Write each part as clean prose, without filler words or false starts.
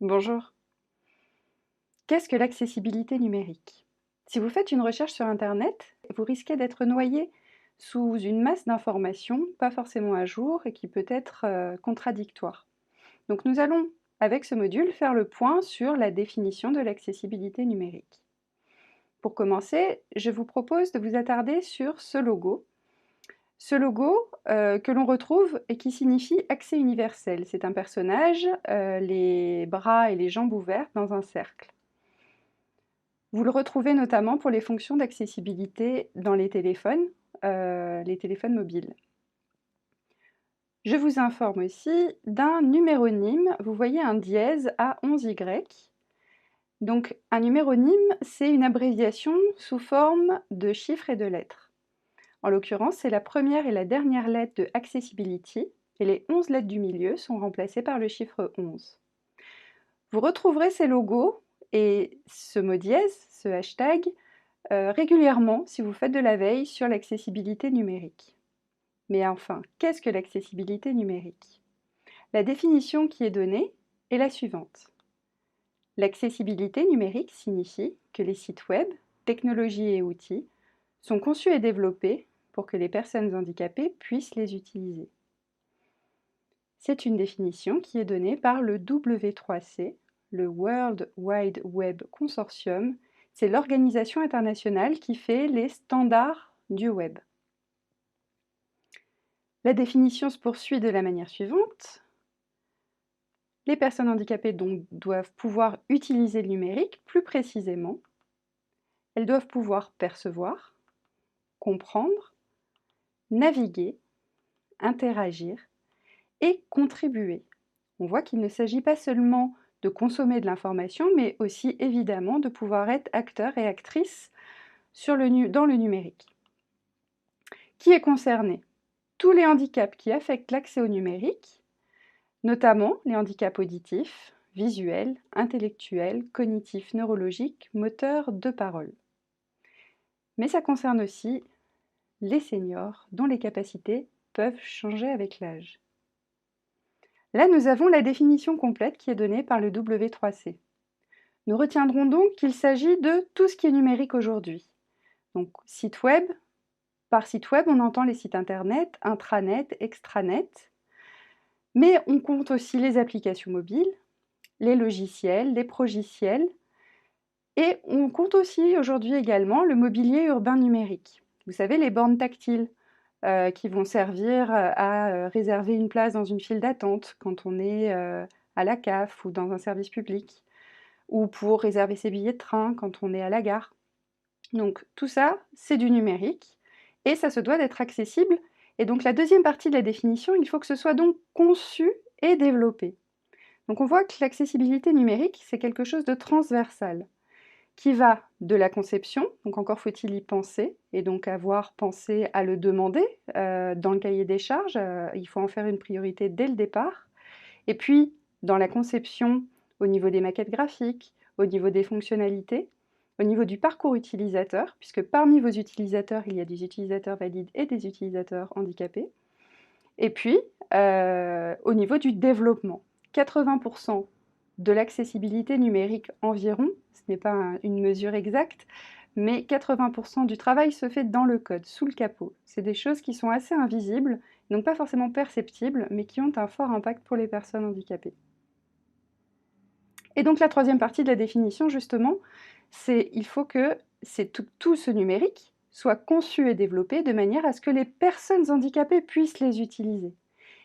Bonjour. Qu'est-ce que l'accessibilité numérique? Si vous faites une recherche sur Internet, vous risquez d'être noyé sous une masse d'informations pas forcément à jour et qui peut être contradictoire. Donc nous allons, avec ce module, faire le point sur la définition de l'accessibilité numérique. Pour commencer, je vous propose de vous attarder sur ce logo. Ce logo que l'on retrouve et qui signifie accès universel. C'est un personnage, les bras et les jambes ouvertes dans un cercle. Vous le retrouvez notamment pour les fonctions d'accessibilité dans les téléphones mobiles. Je vous informe aussi d'un numéronyme. Vous voyez un dièse A11Y. Donc un numéronyme, c'est une abréviation sous forme de chiffres et de lettres. En l'occurrence, c'est la première et la dernière lettre de Accessibility, et les 11 lettres du milieu sont remplacées par le chiffre 11. Vous retrouverez ces logos et ce mot dièse, ce hashtag, régulièrement si vous faites de la veille sur l'accessibilité numérique. Mais enfin, qu'est-ce que l'accessibilité numérique? La définition qui est donnée est la suivante. L'accessibilité numérique signifie que les sites web, technologies et outils sont conçus et développés pour que les personnes handicapées puissent les utiliser. C'est une définition qui est donnée par le W3C, le World Wide Web Consortium. C'est l'organisation internationale qui fait les standards du web. La définition se poursuit de la manière suivante. Les personnes handicapées doivent pouvoir utiliser le numérique plus précisément. Elles doivent pouvoir percevoir, comprendre, naviguer, interagir et contribuer. On voit qu'il ne s'agit pas seulement de consommer de l'information, mais aussi évidemment de pouvoir être acteur et actrice dans le numérique. Qui est concerné? Tous les handicaps qui affectent l'accès au numérique, notamment les handicaps auditifs, visuels, intellectuels, cognitifs, neurologiques, moteurs, de parole. Mais ça concerne aussi les seniors dont les capacités peuvent changer avec l'âge. Là, nous avons la définition complète qui est donnée par le W3C. Nous retiendrons donc qu'il s'agit de tout ce qui est numérique aujourd'hui. Donc, site web. Par site web, on entend les sites internet, intranet, extranet. Mais on compte aussi les applications mobiles, les logiciels, les progiciels. Et on compte aussi aujourd'hui également le mobilier urbain numérique. Vous savez, les bornes tactiles qui vont servir à réserver une place dans une file d'attente quand on est à la CAF ou dans un service public, ou pour réserver ses billets de train quand on est à la gare. Donc tout ça, c'est du numérique et ça se doit d'être accessible. Et donc la deuxième partie de la définition, il faut que ce soit donc conçu et développé. Donc on voit que l'accessibilité numérique, c'est quelque chose de transversal, qui va de la conception, donc encore faut-il y penser, et donc avoir pensé à le demander dans le cahier des charges, il faut en faire une priorité dès le départ, et puis dans la conception au niveau des maquettes graphiques, au niveau des fonctionnalités, au niveau du parcours utilisateur, puisque parmi vos utilisateurs, il y a des utilisateurs valides et des utilisateurs handicapés, et puis au niveau du développement. 80% de l'accessibilité numérique environ, ce n'est pas une mesure exacte, mais 80% du travail se fait dans le code, sous le capot. C'est des choses qui sont assez invisibles, donc pas forcément perceptibles, mais qui ont un fort impact pour les personnes handicapées. Et donc la troisième partie de la définition, justement, c'est il faut que tout ce numérique soit conçu et développé de manière à ce que les personnes handicapées puissent les utiliser.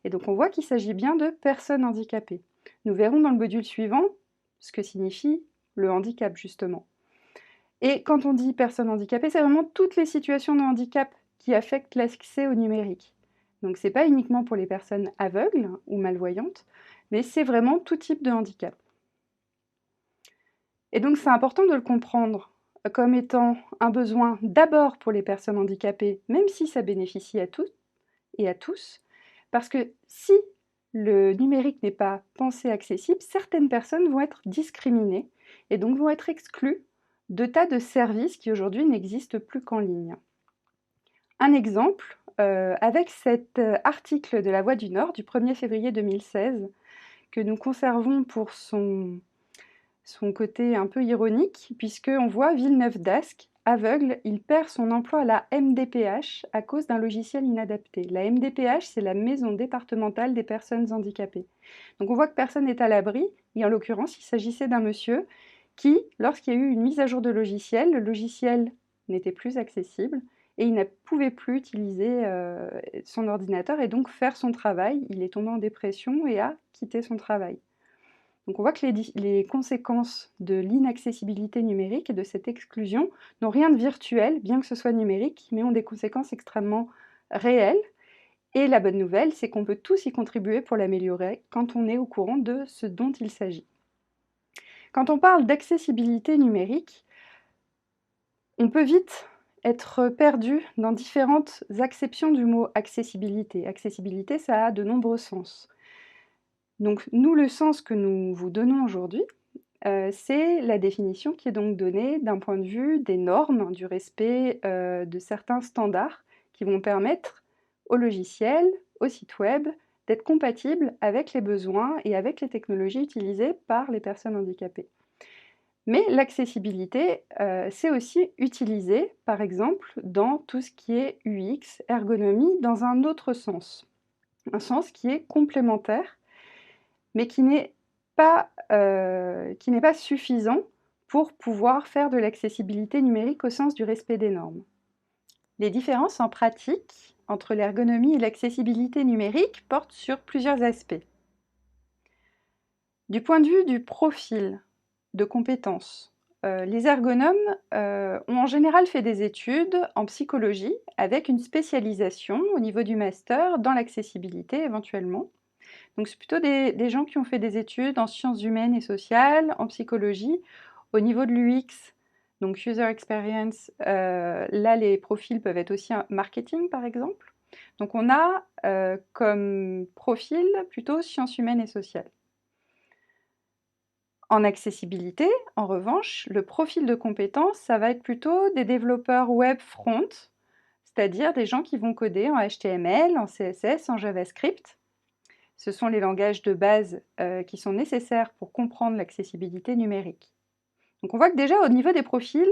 Et donc on voit qu'il s'agit bien de personnes handicapées. Nous verrons dans le module suivant ce que signifie le handicap, justement. Et quand on dit personnes handicapées, c'est vraiment toutes les situations de handicap qui affectent l'accès au numérique. Donc ce n'est pas uniquement pour les personnes aveugles ou malvoyantes, mais c'est vraiment tout type de handicap. Et donc c'est important de le comprendre comme étant un besoin d'abord pour les personnes handicapées, même si ça bénéficie à toutes et à tous, parce que si le numérique n'est pas pensé accessible, certaines personnes vont être discriminées et donc vont être exclues de tas de services qui aujourd'hui n'existent plus qu'en ligne. Un exemple, avec cet article de La Voix du Nord du 1er février 2016, que nous conservons pour son côté un peu ironique, puisqu'on voit Villeneuve d'Ascq, aveugle, il perd son emploi à la MDPH à cause d'un logiciel inadapté. La MDPH, c'est la Maison départementale des personnes handicapées. Donc on voit que personne n'est à l'abri, et en l'occurrence, il s'agissait d'un monsieur qui, lorsqu'il y a eu une mise à jour de logiciel, le logiciel n'était plus accessible, et il ne pouvait plus utiliser son ordinateur et donc faire son travail. Il est tombé en dépression et a quitté son travail. Donc on voit que les conséquences de l'inaccessibilité numérique et de cette exclusion n'ont rien de virtuel, bien que ce soit numérique, mais ont des conséquences extrêmement réelles. Et la bonne nouvelle, c'est qu'on peut tous y contribuer pour l'améliorer quand on est au courant de ce dont il s'agit. Quand on parle d'accessibilité numérique, on peut vite être perdu dans différentes acceptions du mot accessibilité. Accessibilité, ça a de nombreux sens. Donc nous, le sens que nous vous donnons aujourd'hui, c'est la définition qui est donc donnée d'un point de vue des normes, du respect de certains standards qui vont permettre au logiciel, au site web, d'être compatible avec les besoins et avec les technologies utilisées par les personnes handicapées. Mais l'accessibilité, c'est aussi utilisé, par exemple, dans tout ce qui est UX, ergonomie, dans un autre sens. Un sens qui est complémentaire, mais qui n'est pas suffisant pour pouvoir faire de l'accessibilité numérique au sens du respect des normes. Les différences en pratique entre l'ergonomie et l'accessibilité numérique portent sur plusieurs aspects. Du point de vue du profil de compétences, les ergonomes ont en général fait des études en psychologie avec une spécialisation au niveau du master dans l'accessibilité éventuellement. Donc c'est plutôt des gens qui ont fait des études en sciences humaines et sociales, en psychologie, au niveau de l'UX, donc User Experience, là les profils peuvent être aussi un marketing par exemple. Donc on a comme profil plutôt sciences humaines et sociales. En accessibilité, en revanche, le profil de compétences, ça va être plutôt des développeurs web front, c'est-à-dire des gens qui vont coder en HTML, en CSS, en JavaScript. Ce sont les langages de base qui sont nécessaires pour comprendre l'accessibilité numérique. Donc on voit que déjà au niveau des profils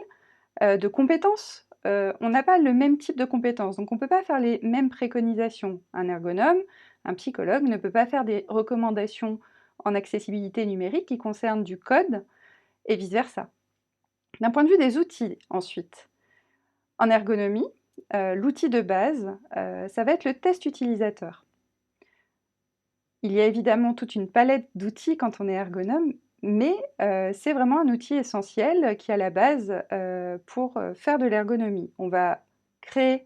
de compétences, on n'a pas le même type de compétences, donc on ne peut pas faire les mêmes préconisations. Un ergonome, un psychologue ne peut pas faire des recommandations en accessibilité numérique qui concernent du code et vice-versa. D'un point de vue des outils ensuite, en ergonomie, l'outil de base, ça va être le test utilisateur. Il y a évidemment toute une palette d'outils quand on est ergonome, mais c'est vraiment un outil essentiel qui est à la base pour faire de l'ergonomie. On va créer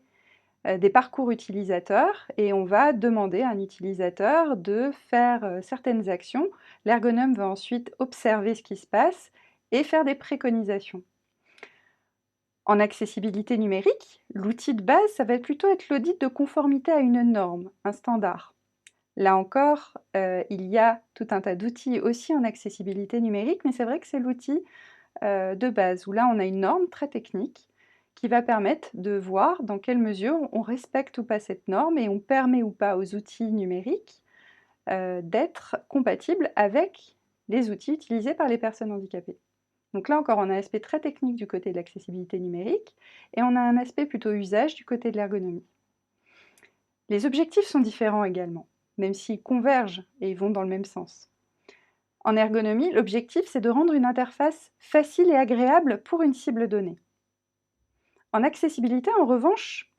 des parcours utilisateurs et on va demander à un utilisateur de faire certaines actions. L'ergonome va ensuite observer ce qui se passe et faire des préconisations. En accessibilité numérique, l'outil de base, ça va plutôt être l'audit de conformité à une norme, un standard. Là encore, il y a tout un tas d'outils aussi en accessibilité numérique, mais c'est vrai que c'est l'outil de base, où là on a une norme très technique qui va permettre de voir dans quelle mesure on respecte ou pas cette norme et on permet ou pas aux outils numériques d'être compatibles avec les outils utilisés par les personnes handicapées. Donc là encore, on a un aspect très technique du côté de l'accessibilité numérique et on a un aspect plutôt usage du côté de l'ergonomie. Les objectifs sont différents également, même s'ils convergent et ils vont dans le même sens. En ergonomie, l'objectif, c'est de rendre une interface facile et agréable pour une cible donnée. En accessibilité, en revanche,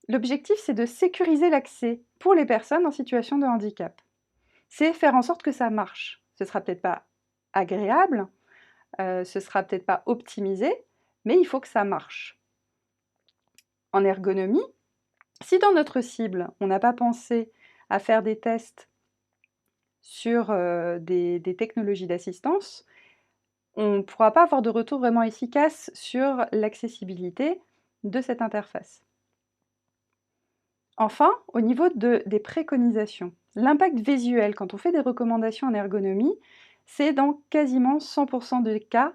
l'objectif, c'est de sécuriser l'accès pour les personnes en situation de handicap. C'est faire en sorte que ça marche. Ce ne sera peut-être pas agréable, ce ne sera peut-être pas optimisé, mais il faut que ça marche. En ergonomie, si dans notre cible, on n'a pas pensé à faire des tests sur des technologies d'assistance, on ne pourra pas avoir de retour vraiment efficace sur l'accessibilité de cette interface. Enfin, au niveau des préconisations, l'impact visuel, quand on fait des recommandations en ergonomie, c'est dans quasiment 100% des cas,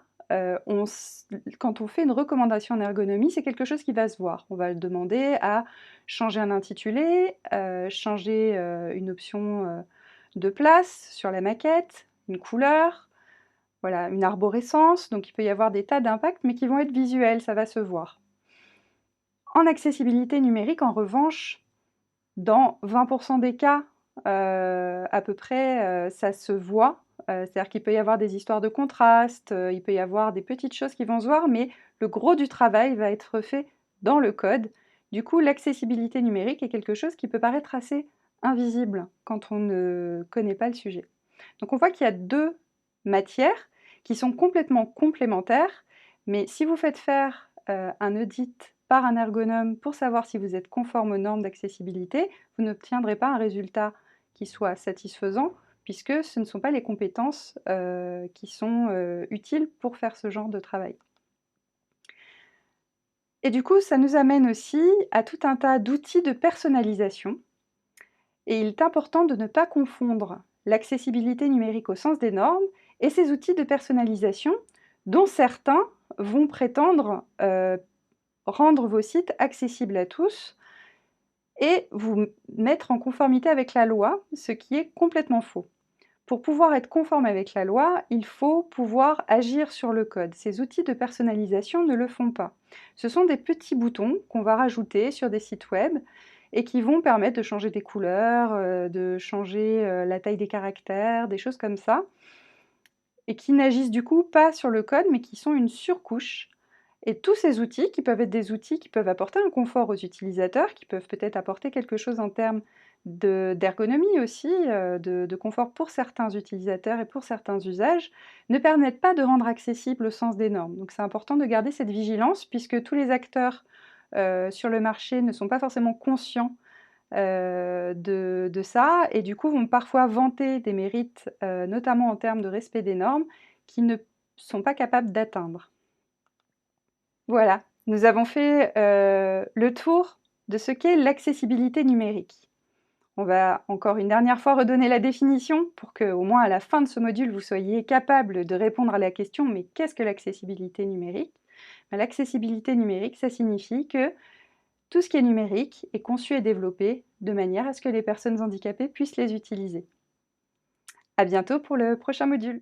quand on fait une recommandation en ergonomie, c'est quelque chose qui va se voir. On va demander à changer un intitulé, changer une option de place sur la maquette, une couleur, voilà, une arborescence, donc il peut y avoir des tas d'impacts, mais qui vont être visuels, ça va se voir. En accessibilité numérique, en revanche, dans 20% des cas, à peu près, ça se voit. C'est-à-dire qu'il peut y avoir des histoires de contraste, il peut y avoir des petites choses qui vont se voir, mais le gros du travail va être fait dans le code. Du coup, l'accessibilité numérique est quelque chose qui peut paraître assez invisible quand on ne connaît pas le sujet. Donc on voit qu'il y a deux matières qui sont complètement complémentaires, mais si vous faites faire un audit par un ergonome pour savoir si vous êtes conforme aux normes d'accessibilité, vous n'obtiendrez pas un résultat qui soit satisfaisant, puisque ce ne sont pas les compétences qui sont utiles pour faire ce genre de travail. Et du coup, ça nous amène aussi à tout un tas d'outils de personnalisation. Et il est important de ne pas confondre l'accessibilité numérique au sens des normes et ces outils de personnalisation, dont certains vont prétendre rendre vos sites accessibles à tous et vous mettre en conformité avec la loi, ce qui est complètement faux. Pour pouvoir être conforme avec la loi, il faut pouvoir agir sur le code. Ces outils de personnalisation ne le font pas. Ce sont des petits boutons qu'on va rajouter sur des sites web et qui vont permettre de changer des couleurs, de changer la taille des caractères, des choses comme ça, et qui n'agissent du coup pas sur le code, mais qui sont une surcouche. Et tous ces outils, qui peuvent être des outils qui peuvent apporter un confort aux utilisateurs, qui peuvent peut-être apporter quelque chose en termes d'ergonomie aussi, de confort pour certains utilisateurs et pour certains usages, ne permettent pas de rendre accessible au sens des normes. Donc c'est important de garder cette vigilance, puisque tous les acteurs sur le marché ne sont pas forcément conscients de ça, et du coup vont parfois vanter des mérites, notamment en termes de respect des normes, qui ne sont pas capables d'atteindre. Voilà, nous avons fait le tour de ce qu'est l'accessibilité numérique. On va encore une dernière fois redonner la définition pour qu'au moins à la fin de ce module, vous soyez capable de répondre à la question « mais qu'est-ce que l'accessibilité numérique ?» L'accessibilité numérique, ça signifie que tout ce qui est numérique est conçu et développé de manière à ce que les personnes handicapées puissent les utiliser. À bientôt pour le prochain module.